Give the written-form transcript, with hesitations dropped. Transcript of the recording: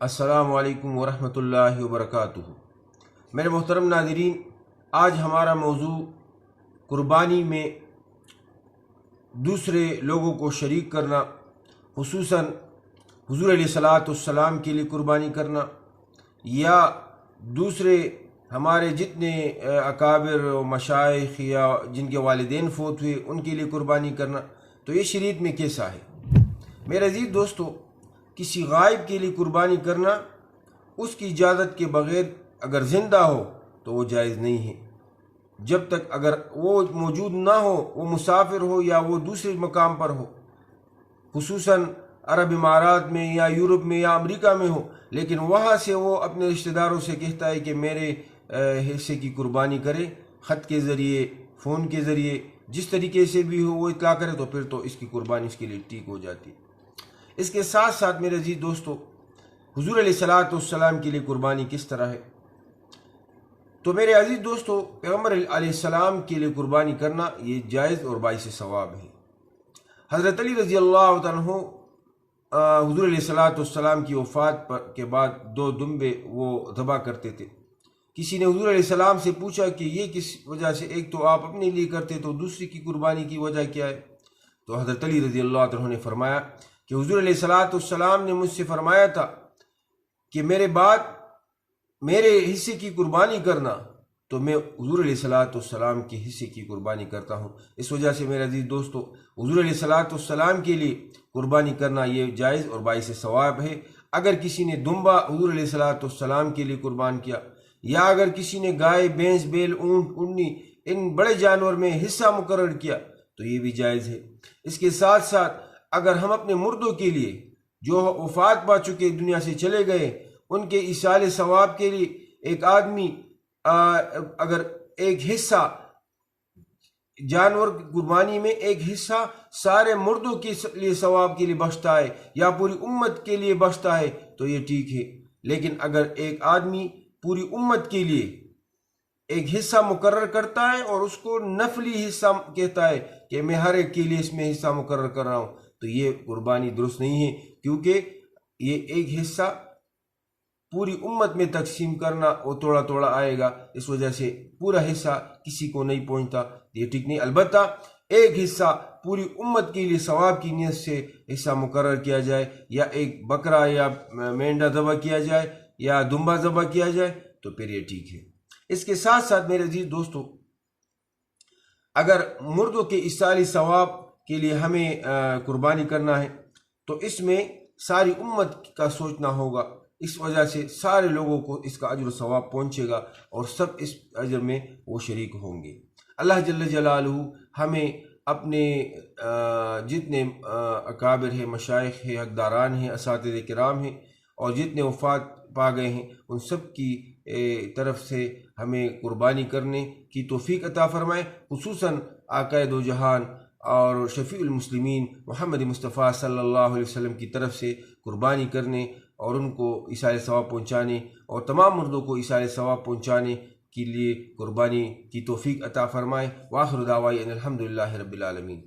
السلام علیکم ورحمۃ اللہ وبرکاتہ۔ میرے محترم ناظرین، آج ہمارا موضوع قربانی میں دوسرے لوگوں کو شریک کرنا، خصوصاً حضور علیہ الصلاۃ والسلام کے لیے قربانی کرنا یا دوسرے ہمارے جتنے اکابر و مشائخ یا جن کے والدین فوت ہوئے ان کے لیے قربانی کرنا، تو یہ شریعت میں کیسا ہے؟ میرے عزیز دوستو، کسی غائب کے لیے قربانی کرنا اس کی اجازت کے بغیر اگر زندہ ہو تو وہ جائز نہیں ہے، جب تک اگر وہ موجود نہ ہو، وہ مسافر ہو یا وہ دوسرے مقام پر ہو، خصوصاً عرب امارات میں یا یورپ میں یا امریکہ میں ہو، لیکن وہاں سے وہ اپنے رشتہ داروں سے کہتا ہے کہ میرے حصے کی قربانی کرے، خط کے ذریعے، فون کے ذریعے، جس طریقے سے بھی ہو وہ اطلاع کرے، تو پھر تو اس کی قربانی اس کے لیے ٹھیک ہو جاتی ہے۔ اس کے ساتھ ساتھ میرے عزیز دوستو، حضور علیہ الصلاۃ والسلام کے لیے قربانی کس طرح ہے؟ تو میرے عزیز دوستو، پیغمبر علیہ السلام کے لیے قربانی کرنا یہ جائز اور باعث ثواب ہے۔ حضرت علی رضی اللہ عنہ حضور علیہ الصلاۃ والسلام کی وفات کے بعد 2 دمبے وہ ذبح کرتے تھے۔ کسی نے حضور علیہ السلام سے پوچھا کہ یہ کس وجہ سے، ایک تو آپ اپنے لیے کرتے تو دوسری کی قربانی کی وجہ کیا ہے؟ تو حضرت علی رضی اللہ عنہ نے فرمایا کہ حضور علیہ الصلاۃ والسلام نے مجھ سے فرمایا تھا کہ میرے بعد میرے حصے کی قربانی کرنا، تو میں حضور علیہ الصلاۃ والسلام کے حصے کی قربانی کرتا ہوں۔ اس وجہ سے میرے عزیز دوستو، حضور علیہ الصلاۃ والسلام کے لیے قربانی کرنا یہ جائز اور باعث ثواب ہے۔ اگر کسی نے دمبا حضور علیہ الصلاۃ والسلام کے لیے قربان کیا، یا اگر کسی نے گائے، بھینس، بیل، اونٹ، اونٹنی، ان بڑے جانور میں حصہ مقرر کیا تو یہ بھی جائز ہے۔ اس کے ساتھ ساتھ اگر ہم اپنے مردوں کے لیے جو وفات پا چکے، دنیا سے چلے گئے، ان کے ایصال ثواب کے لیے ایک آدمی اگر ایک حصہ جانور قربانی میں ایک حصہ سارے مردوں کے لیے ثواب کے لیے بخشتا ہے یا پوری امت کے لیے بخشتا ہے تو یہ ٹھیک ہے، لیکن اگر ایک آدمی پوری امت کے لیے ایک حصہ مقرر کرتا ہے اور اس کو نفلی حصہ کہتا ہے کہ میں ہر ایک کے لیے اس میں حصہ مقرر کر رہا ہوں، تو یہ قربانی درست نہیں ہے، کیونکہ یہ ایک حصہ پوری امت میں تقسیم کرنا وہ تھوڑا تھوڑا آئے گا، اس وجہ سے پورا حصہ کسی کو نہیں پہنچتا، یہ ٹھیک نہیں۔ البتہ ایک حصہ پوری امت کے لیے ثواب کی نیت سے حصہ مقرر کیا جائے، یا ایک بکرا یا مینڈا ذبح کیا جائے یا دمبا ذبح کیا جائے تو پھر یہ ٹھیک ہے۔ اس کے ساتھ ساتھ میرے عزیز دوستو، اگر مردوں کے ایصال ثواب کے لیے ہمیں قربانی کرنا ہے تو اس میں ساری امت کا سوچنا ہوگا، اس وجہ سے سارے لوگوں کو اس کا اجر و ثواب پہنچے گا اور سب اس اجر میں وہ شریک ہوں گے۔ اللہ جل جلالہ ہمیں اپنے جتنے اکابر ہیں، مشائخ ہیں، حقداران ہیں، اساتذہ کرام ہیں، اور جتنے وفات پا گئے ہیں، ان سب کی طرف سے ہمیں قربانی کرنے کی توفیق عطا فرمائے، خصوصاً آقائے دو جہان اور شفیع المسلمین محمد مصطفیٰ صلی اللہ علیہ وسلم کی طرف سے قربانی کرنے اور ان کو ایصال ثواب پہنچانے اور تمام مردوں کو ایصال ثواب پہنچانے کے لیے قربانی کی توفیق عطا فرمائے۔ وآخر دعوانا ان الحمد للہ رب العالمین۔